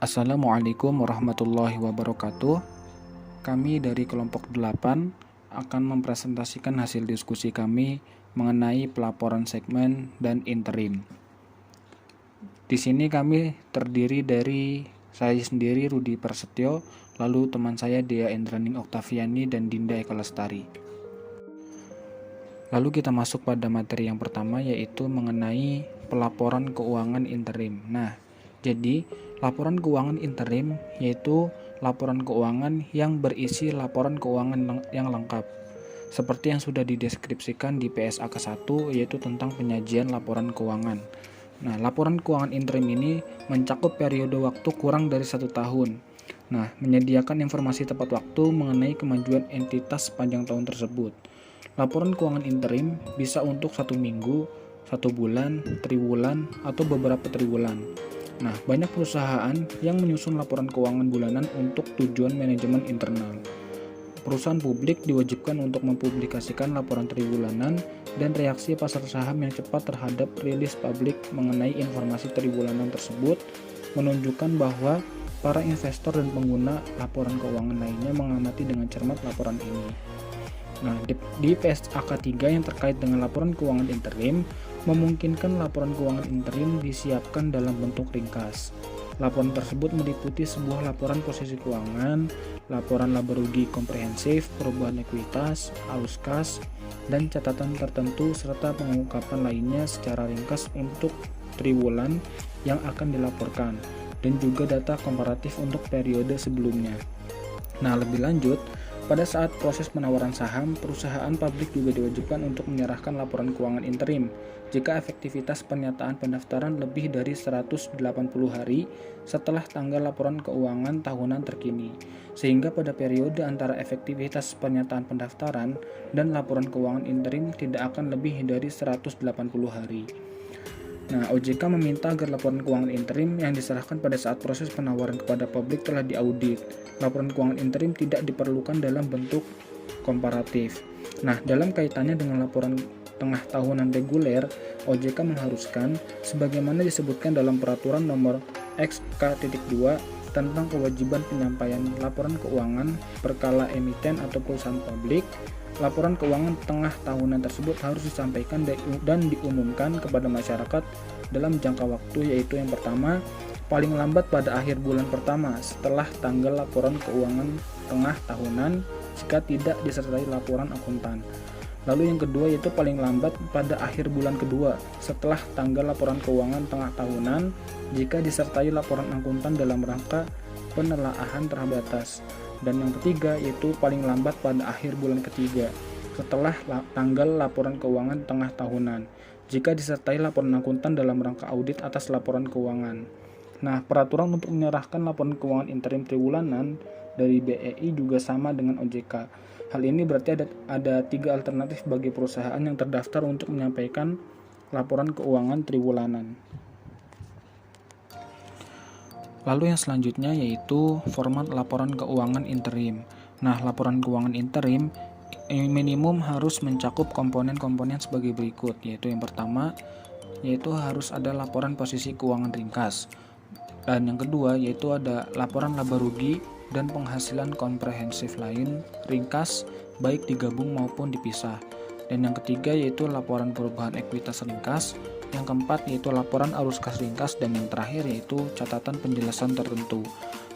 Assalamualaikum warahmatullahi wabarakatuh. Kami dari kelompok 8 akan mempresentasikan hasil diskusi kami mengenai pelaporan segmen dan interim. Di sini kami terdiri dari saya sendiri Rudi Prasetyo, lalu teman saya Dea Endraning Oktaviani dan Dinda Eka Lestari. Lalu kita masuk pada materi yang pertama, yaitu mengenai pelaporan keuangan interim. Jadi laporan keuangan interim yaitu laporan keuangan yang berisi laporan keuangan yang lengkap, seperti yang sudah dideskripsikan di PSAK 1, yaitu tentang penyajian laporan keuangan. Laporan keuangan interim ini mencakup periode waktu kurang dari 1 tahun. Menyediakan informasi tepat waktu mengenai kemajuan entitas sepanjang tahun tersebut. Laporan keuangan interim bisa untuk 1 minggu, 1 bulan, triwulan, atau beberapa triwulan. Banyak perusahaan yang menyusun laporan keuangan bulanan untuk tujuan manajemen internal. Perusahaan publik diwajibkan untuk mempublikasikan laporan triwulanan, dan reaksi pasar saham yang cepat terhadap rilis publik mengenai informasi triwulanan tersebut menunjukkan bahwa para investor dan pengguna laporan keuangan lainnya mengamati dengan cermat laporan ini. Di PSAK 3 yang terkait dengan laporan keuangan interim, memungkinkan laporan keuangan interim disiapkan dalam bentuk ringkas. Laporan tersebut meliputi sebuah laporan posisi keuangan, laporan laba rugi komprehensif, perubahan ekuitas, arus kas, dan catatan tertentu, serta pengungkapan lainnya secara ringkas untuk triwulan yang akan dilaporkan, dan juga data komparatif untuk periode sebelumnya. Lebih lanjut, pada saat proses penawaran saham, perusahaan publik juga diwajibkan untuk menyerahkan laporan keuangan interim jika efektivitas pernyataan pendaftaran lebih dari 180 hari setelah tanggal laporan keuangan tahunan terkini, sehingga pada periode antara efektivitas pernyataan pendaftaran dan laporan keuangan interim tidak akan lebih dari 180 hari. OJK meminta agar laporan keuangan interim yang diserahkan pada saat proses penawaran kepada publik telah diaudit. Laporan keuangan interim tidak diperlukan dalam bentuk komparatif. Dalam kaitannya dengan laporan tengah tahunan reguler, OJK mengharuskan, sebagaimana disebutkan dalam Peraturan Nomor XK.2 tentang kewajiban penyampaian laporan keuangan berkala emiten atau perusahaan publik, laporan keuangan tengah tahunan tersebut harus disampaikan dan diumumkan kepada masyarakat dalam jangka waktu, yaitu yang pertama, paling lambat pada akhir bulan pertama setelah tanggal laporan keuangan tengah tahunan jika tidak disertai laporan akuntan. Lalu yang kedua yaitu paling lambat pada akhir bulan kedua setelah tanggal laporan keuangan tengah tahunan jika disertai laporan akuntan dalam rangka penelaahan terbatas. Dan yang ketiga yaitu paling lambat pada akhir bulan ketiga setelah tanggal laporan keuangan tengah tahunan jika disertai laporan akuntan dalam rangka audit atas laporan keuangan. Peraturan untuk menyerahkan laporan keuangan interim triwulanan dari BEI juga sama dengan OJK. Hal ini berarti ada 3 alternatif bagi perusahaan yang terdaftar untuk menyampaikan laporan keuangan triwulanan. Lalu yang selanjutnya yaitu format laporan keuangan interim. Laporan keuangan interim minimum harus mencakup komponen-komponen sebagai berikut, yaitu yang pertama yaitu harus ada laporan posisi keuangan ringkas, dan yang kedua yaitu ada laporan laba rugi dan penghasilan komprehensif lain ringkas baik digabung maupun dipisah, dan yang ketiga yaitu laporan perubahan ekuitas ringkas, yang keempat yaitu laporan arus kas ringkas, dan yang terakhir yaitu catatan penjelasan tertentu.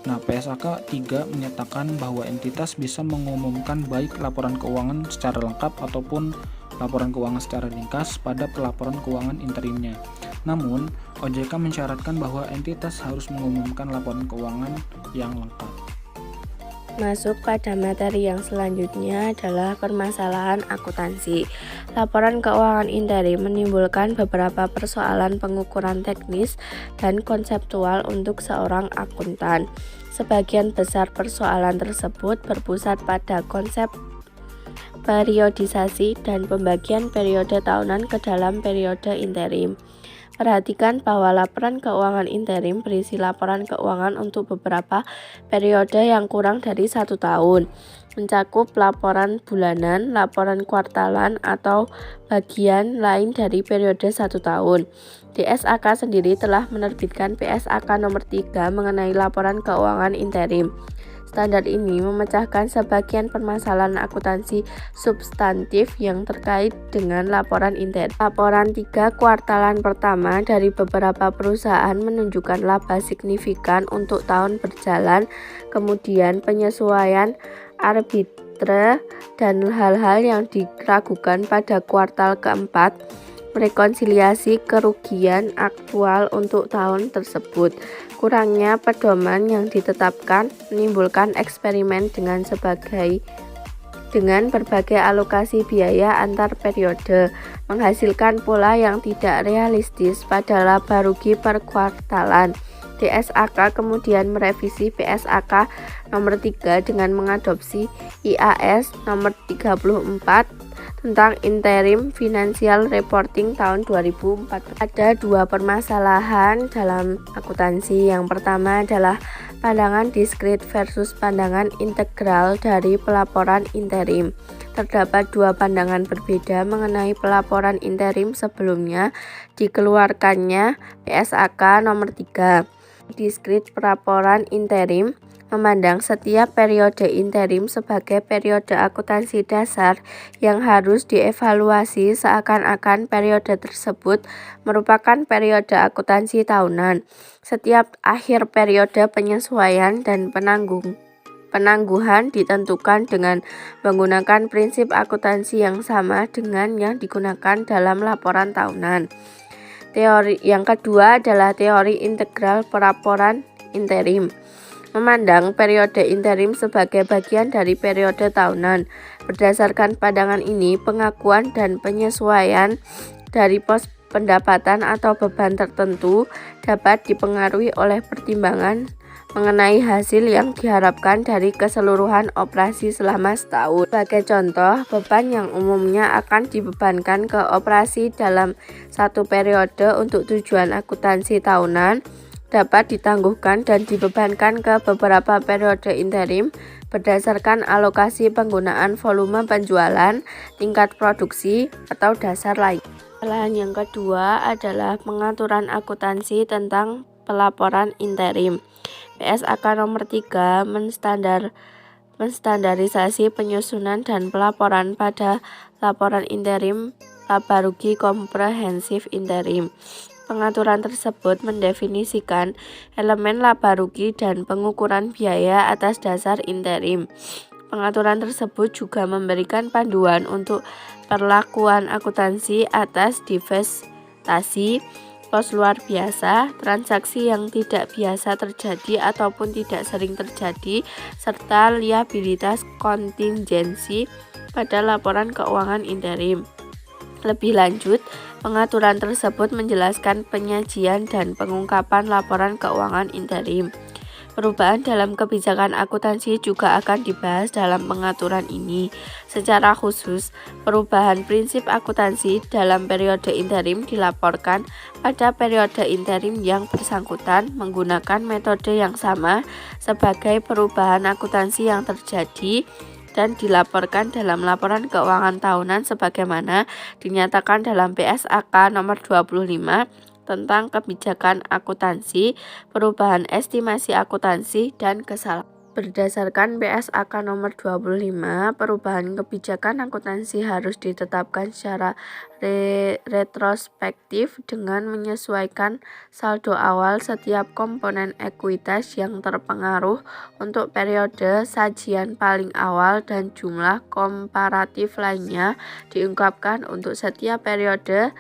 PSAK 3 menyatakan bahwa entitas bisa mengumumkan baik laporan keuangan secara lengkap ataupun laporan keuangan secara ringkas pada pelaporan keuangan interimnya. Namun, OJK mensyaratkan bahwa entitas harus mengumumkan laporan keuangan yang lengkap. Masuk pada materi yang selanjutnya adalah permasalahan akuntansi. Laporan keuangan interim menimbulkan beberapa persoalan pengukuran teknis dan konseptual untuk seorang akuntan. Sebagian besar persoalan tersebut berpusat pada konsep periodisasi dan pembagian periode tahunan ke dalam periode interim. Perhatikan bahwa laporan keuangan interim berisi laporan keuangan untuk beberapa periode yang kurang dari 1 tahun, mencakup laporan bulanan, laporan kuartalan, atau bagian lain dari periode 1 tahun. DSAK sendiri telah menerbitkan PSAK nomor 3 mengenai laporan keuangan interim. Standar ini memecahkan sebagian permasalahan akuntansi substantif yang terkait dengan laporan interim. Laporan 3 kuartalan pertama dari beberapa perusahaan menunjukkan laba signifikan untuk tahun berjalan, kemudian penyesuaian arbitre dan hal-hal yang diragukan pada kuartal keempat, rekonsiliasi kerugian aktual untuk tahun tersebut. Kurangnya pedoman yang ditetapkan menimbulkan eksperimen dengan berbagai alokasi biaya antar periode, menghasilkan pola yang tidak realistis pada laba rugi per kuartalan. DSAK kemudian merevisi PSAK nomor 3 dengan mengadopsi IAS nomor 34 tentang Interim Financial Reporting tahun 2014. Ada 2 permasalahan dalam akuntansi. Yang pertama adalah pandangan diskrit versus pandangan integral dari pelaporan interim. Terdapat 2 pandangan berbeda mengenai pelaporan interim sebelumnya dikeluarkannya PSAK nomor 3. Diskrit pelaporan interim memandang setiap periode interim sebagai periode akuntansi dasar yang harus dievaluasi seakan-akan periode tersebut merupakan periode akuntansi tahunan. Setiap akhir periode penyesuaian dan penangguhan ditentukan dengan menggunakan prinsip akuntansi yang sama dengan yang digunakan dalam laporan tahunan. Teori yang kedua adalah teori integral pelaporan interim. Memandang periode interim sebagai bagian dari periode tahunan. Berdasarkan pandangan ini, pengakuan dan penyesuaian dari pos pendapatan atau beban tertentu dapat dipengaruhi oleh pertimbangan mengenai hasil yang diharapkan dari keseluruhan operasi selama setahun. Sebagai contoh, beban yang umumnya akan dibebankan ke operasi dalam satu periode untuk tujuan akuntansi tahunan dapat ditangguhkan dan dibebankan ke beberapa periode interim berdasarkan alokasi penggunaan volume penjualan, tingkat produksi, atau dasar lain. Kesalahan yang kedua adalah pengaturan akuntansi tentang pelaporan interim. PSAK nomor 3 menstandarisasi penyusunan dan pelaporan pada laporan interim laba rugi komprehensif interim. Pengaturan tersebut mendefinisikan elemen laba rugi dan pengukuran biaya atas dasar interim. Pengaturan tersebut juga memberikan panduan untuk perlakuan akuntansi atas divestasi, pos luar biasa, transaksi yang tidak biasa terjadi ataupun tidak sering terjadi, serta liabilitas kontingensi pada laporan keuangan interim. Lebih lanjut, pengaturan tersebut menjelaskan penyajian dan pengungkapan laporan keuangan interim. Perubahan dalam kebijakan akuntansi juga akan dibahas dalam pengaturan ini. Secara khusus, perubahan prinsip akuntansi dalam periode interim dilaporkan pada periode interim yang bersangkutan menggunakan metode yang sama sebagai perubahan akuntansi yang terjadi dan dilaporkan dalam laporan keuangan tahunan sebagaimana dinyatakan dalam PSAK nomor 25 tentang kebijakan akuntansi, perubahan estimasi akuntansi, dan kesalahan. Berdasarkan PSAK nomor 25, perubahan kebijakan akuntansi harus ditetapkan secara retrospektif dengan menyesuaikan saldo awal setiap komponen ekuitas yang terpengaruh untuk periode sajian paling awal dan jumlah komparatif lainnya diungkapkan untuk setiap periode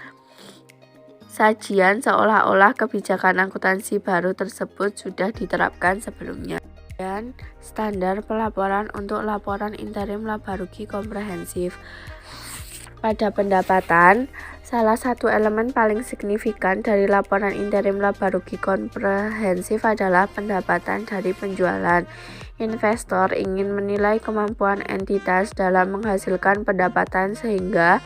sajian seolah-olah kebijakan akuntansi baru tersebut sudah diterapkan sebelumnya. Dan standar pelaporan untuk laporan interim laba rugi komprehensif. Pada pendapatan, salah satu elemen paling signifikan dari laporan interim laba rugi komprehensif adalah pendapatan dari penjualan. Investor ingin menilai kemampuan entitas dalam menghasilkan pendapatan sehingga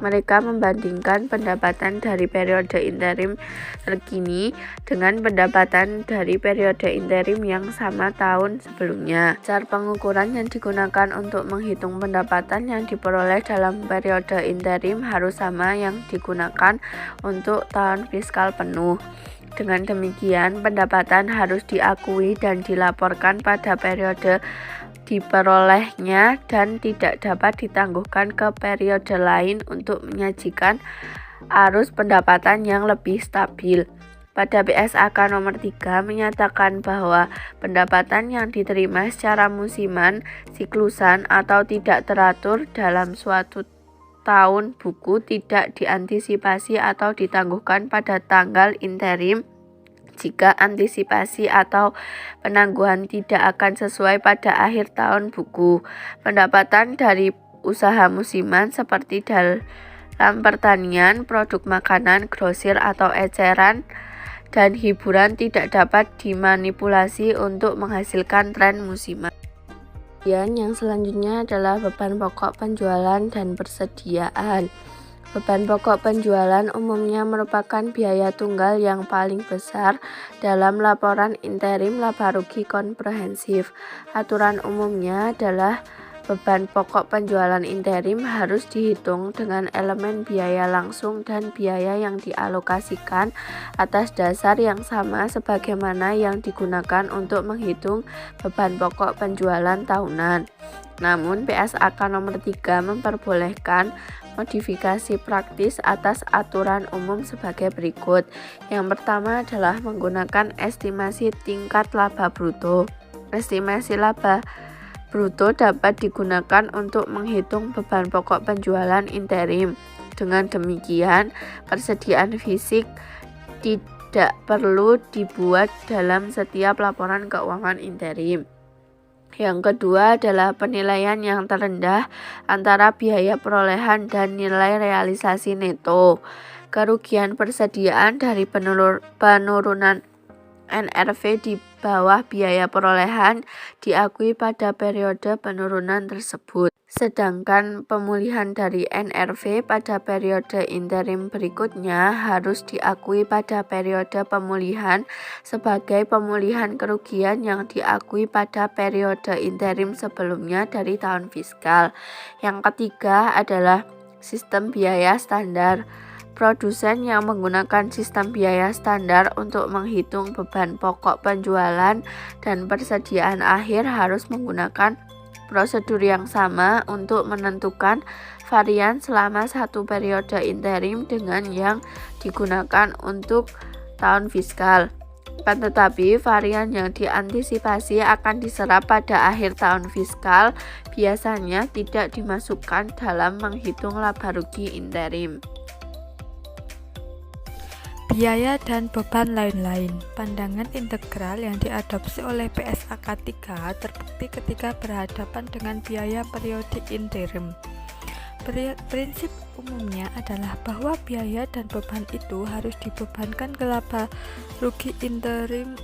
Mereka membandingkan pendapatan dari periode interim terkini dengan pendapatan dari periode interim yang sama tahun sebelumnya. Cara pengukuran yang digunakan untuk menghitung pendapatan yang diperoleh dalam periode interim harus sama yang digunakan untuk tahun fiskal penuh. Dengan demikian, pendapatan harus diakui dan dilaporkan pada periode diperolehnya dan tidak dapat ditangguhkan ke periode lain untuk menyajikan arus pendapatan yang lebih stabil. Pada BSAK nomor 3 menyatakan bahwa pendapatan yang diterima secara musiman, siklusan, atau tidak teratur dalam suatu tahun buku tidak diantisipasi atau ditangguhkan pada tanggal interim jika antisipasi atau penangguhan tidak akan sesuai pada akhir tahun buku. Pendapatan dari usaha musiman seperti dalam pertanian, produk makanan, grosir atau eceran, dan hiburan tidak dapat dimanipulasi untuk menghasilkan tren musiman. Yang selanjutnya adalah beban pokok penjualan dan persediaan. Beban pokok penjualan umumnya merupakan biaya tunggal yang paling besar dalam laporan interim laba rugi komprehensif. Aturan umumnya adalah beban pokok penjualan interim harus dihitung dengan elemen biaya langsung dan biaya yang dialokasikan atas dasar yang sama sebagaimana yang digunakan untuk menghitung beban pokok penjualan tahunan. Namun BSAK nomor 3 memperbolehkan modifikasi praktis atas aturan umum sebagai berikut. Yang pertama adalah menggunakan estimasi tingkat laba bruto. Estimasi laba bruto dapat digunakan untuk menghitung beban pokok penjualan interim. Dengan demikian, persediaan fisik tidak perlu dibuat dalam setiap laporan keuangan interim. Yang kedua adalah penilaian yang terendah antara biaya perolehan dan nilai realisasi neto. Kerugian persediaan dari penurunan NRV di bawah biaya perolehan diakui pada periode penurunan tersebut. Sedangkan pemulihan dari NRV pada periode interim berikutnya harus diakui pada periode pemulihan sebagai pemulihan kerugian yang diakui pada periode interim sebelumnya dari tahun fiskal. Yang ketiga adalah sistem biaya standar. Produsen yang menggunakan sistem biaya standar untuk menghitung beban pokok penjualan dan persediaan akhir harus menggunakan prosedur yang sama untuk menentukan varian selama satu periode interim dengan yang digunakan untuk tahun fiskal. Tetapi varian yang diantisipasi akan diserap pada akhir tahun fiskal biasanya tidak dimasukkan dalam menghitung laba rugi interim. Biaya dan beban lain-lain. Pandangan integral yang diadopsi oleh BSAK 3 terbukti ketika berhadapan dengan biaya periode interim. Prinsip umumnya adalah bahwa biaya dan beban itu harus dibebankan ke laba rugi interim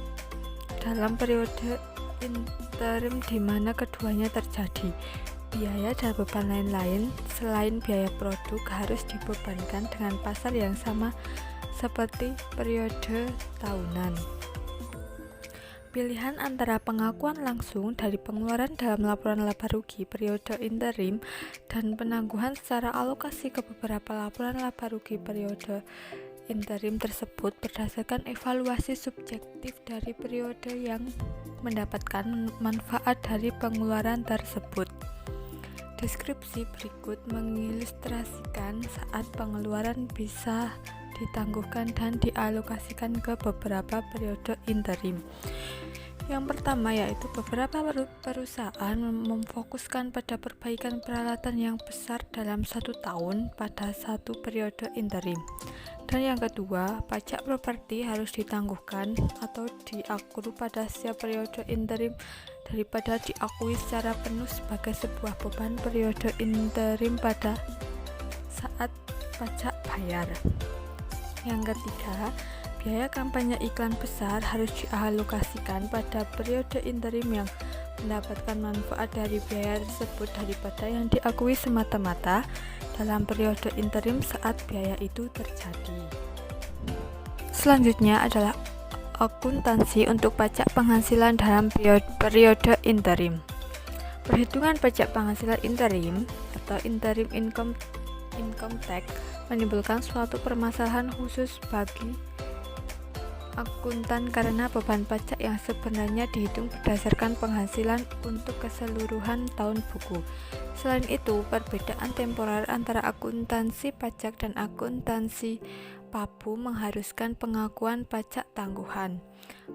dalam periode interim di mana keduanya terjadi. Biaya dan beban lain-lain selain biaya produk harus dibebankan dengan pasar yang sama seperti periode tahunan. Pilihan antara pengakuan langsung dari pengeluaran dalam laporan laba rugi periode interim dan penangguhan secara alokasi ke beberapa laporan laba rugi periode interim tersebut berdasarkan evaluasi subjektif dari periode yang mendapatkan manfaat dari pengeluaran tersebut. Deskripsi berikut mengilustrasikan saat pengeluaran bisa ditangguhkan dan dialokasikan ke beberapa periode interim. Yang pertama yaitu beberapa perusahaan memfokuskan pada perbaikan peralatan yang besar dalam satu tahun pada satu periode interim. Dan yang kedua, pajak properti harus ditangguhkan atau diakur pada setiap periode interim daripada diakui secara penuh sebagai sebuah beban periode interim pada saat pajak bayar. Yang ketiga, biaya kampanye iklan besar harus dialokasikan pada periode interim yang mendapatkan manfaat dari biaya tersebut daripada yang diakui semata-mata dalam periode interim saat biaya itu terjadi. Selanjutnya adalah akuntansi untuk pajak penghasilan dalam periode interim. Perhitungan pajak penghasilan interim atau interim income tax menimbulkan suatu permasalahan khusus bagi akuntan karena beban pajak yang sebenarnya dihitung berdasarkan penghasilan untuk keseluruhan tahun buku. Selain itu, perbedaan temporer antara akuntansi pajak dan akuntansi PABU mengharuskan pengakuan pajak tangguhan.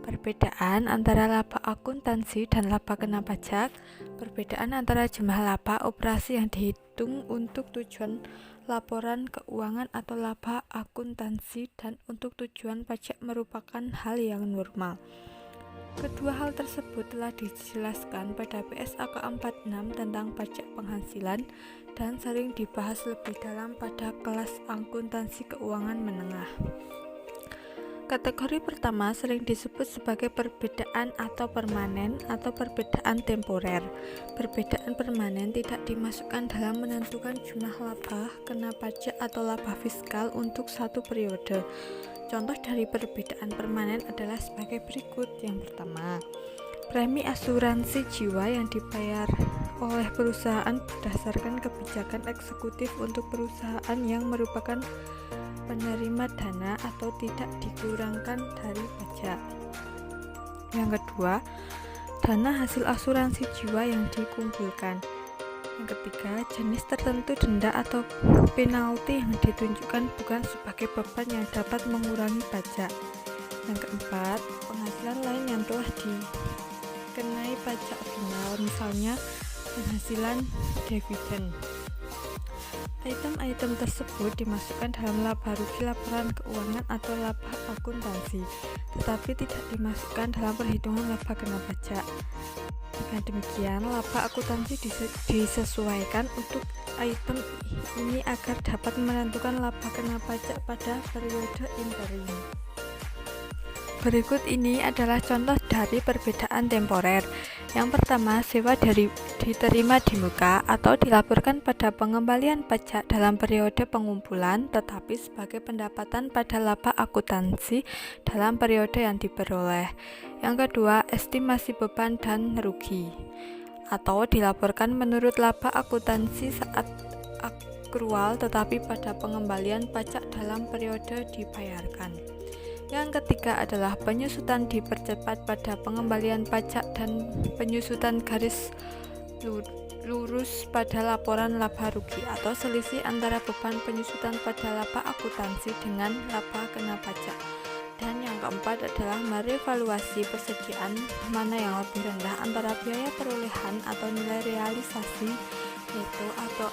Perbedaan antara laba akuntansi dan laba kena pajak. Perbedaan antara jumlah laba operasi yang dihitung untuk tujuan laporan keuangan atau laba akuntansi dan untuk tujuan pajak merupakan hal yang normal. Kedua hal tersebut telah dijelaskan pada PSAK 46 tentang pajak penghasilan dan sering dibahas lebih dalam pada kelas akuntansi keuangan menengah. Kategori pertama sering disebut sebagai perbedaan atau permanen atau perbedaan temporer. Perbedaan permanen tidak dimasukkan dalam menentukan jumlah laba kena pajak atau laba fiskal untuk satu periode. Contoh dari perbedaan permanen adalah sebagai berikut. Yang pertama, premi asuransi jiwa yang dibayar oleh perusahaan berdasarkan kebijakan eksekutif untuk perusahaan yang merupakan penerima dana atau tidak dikurangkan dari pajak. Yang kedua, dana hasil asuransi jiwa yang dikumpulkan. Yang ketiga, jenis tertentu denda atau penalti yang ditunjukkan bukan sebagai beban yang dapat mengurangi pajak. Yang keempat, penghasilan lain yang telah dikenai pajak final, misalnya penghasilan dividen. Item-item tersebut dimasukkan dalam laba rugi laporan keuangan atau laba akuntansi, tetapi tidak dimasukkan dalam perhitungan laba kena pajak. Dengan demikian, laba akuntansi disesuaikan untuk item ini agar dapat menentukan laba kena pajak pada periode interim. Berikut ini adalah contoh dari perbedaan temporer. Yang pertama, sewa diterima di muka atau dilaporkan pada pengembalian pajak dalam periode pengumpulan, tetapi sebagai pendapatan pada laba akuntansi dalam periode yang diperoleh. Yang kedua, estimasi beban dan rugi atau dilaporkan menurut laba akuntansi saat akrual, tetapi pada pengembalian pajak dalam periode dibayarkan. Yang ketiga adalah penyusutan dipercepat pada pengembalian pajak dan penyusutan garis lurus pada laporan laba rugi atau selisih antara beban penyusutan pada laba akuntansi dengan laba kena pajak. Dan yang keempat adalah merevaluasi persediaan mana yang lebih rendah antara biaya perolehan atau nilai realisasi yaitu atau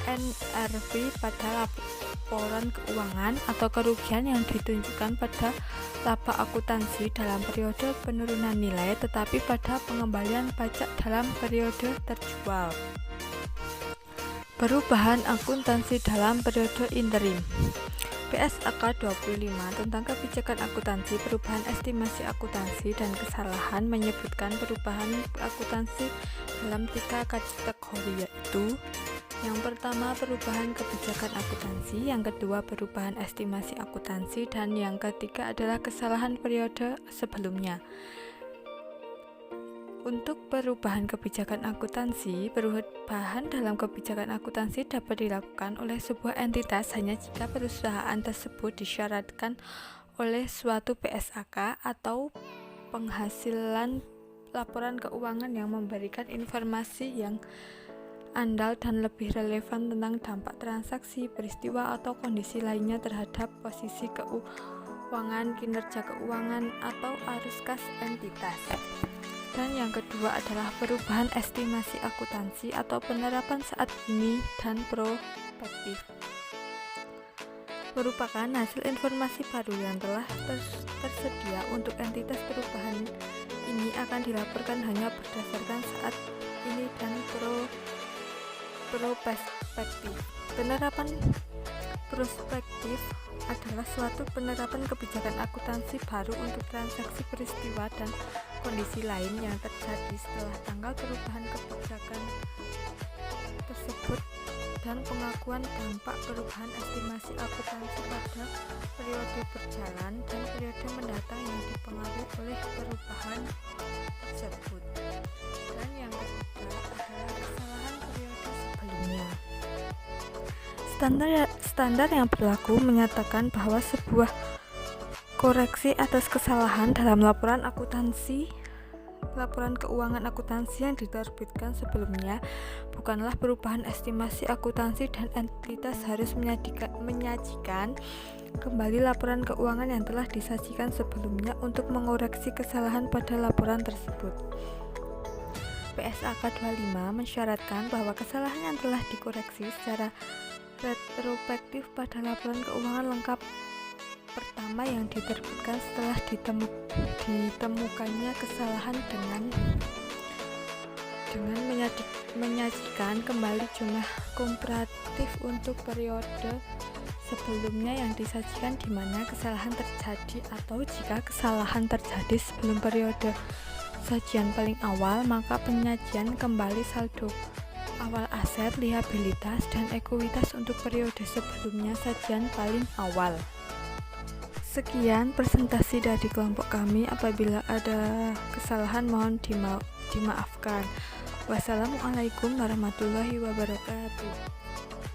NRV pada laporan keuangan atau kerugian yang ditunjukkan pada laba akuntansi dalam periode penurunan nilai tetapi pada pengembalian pajak dalam periode terjual. Perubahan akuntansi dalam periode interim. PSAK 25 tentang kebijakan akuntansi, perubahan estimasi akuntansi dan kesalahan menyebutkan perubahan akuntansi dalam 3 kategori, yaitu yang pertama perubahan kebijakan akuntansi, yang kedua perubahan estimasi akuntansi, dan yang ketiga adalah kesalahan periode sebelumnya. Untuk perubahan kebijakan akuntansi, perubahan dalam kebijakan akuntansi dapat dilakukan oleh sebuah entitas hanya jika perusahaan tersebut disyaratkan oleh suatu PSAK atau penghasilan laporan keuangan yang memberikan informasi yang andal dan lebih relevan tentang dampak transaksi, peristiwa, atau kondisi lainnya terhadap posisi keuangan, kinerja keuangan, atau arus kas entitas. Dan yang kedua adalah perubahan estimasi akuntansi atau penerapan saat ini dan prospektif. Merupakan hasil informasi baru yang telah tersedia untuk entitas. Perubahan ini akan dilaporkan hanya berdasarkan saat ini dan prospektif. Penerapan Prospektif adalah suatu penerapan kebijakan akuntansi baru untuk transaksi peristiwa dan kondisi lain yang terjadi setelah tanggal perubahan kebijakan tersebut dan pengakuan dampak perubahan estimasi akuntansi pada periode berjalan dan periode mendatang yang dipengaruhi oleh perubahan tersebut. Dan yang ketiga adalah kesalahan periode sebelumnya. Standar yang berlaku menyatakan bahwa sebuah koreksi atas kesalahan dalam laporan keuangan akuntansi yang diterbitkan sebelumnya bukanlah perubahan estimasi akuntansi dan entitas harus menyajikan kembali laporan keuangan yang telah disajikan sebelumnya untuk mengoreksi kesalahan pada laporan tersebut. PSAK 25 mensyaratkan bahwa kesalahan yang telah dikoreksi secara retrospektif pada laporan keuangan lengkap pertama yang diterbitkan setelah ditemukannya kesalahan dengan menyajikan kembali jumlah komparatif untuk periode sebelumnya yang disajikan di mana kesalahan terjadi, atau jika kesalahan terjadi sebelum periode sajian paling awal, maka penyajian kembali saldo awal aset, liabilitas, dan ekuitas untuk periode sebelumnya sajian paling awal. Sekian presentasi dari kelompok kami. Apabila ada kesalahan mohon dimaafkan. Wassalamualaikum warahmatullahi wabarakatuh.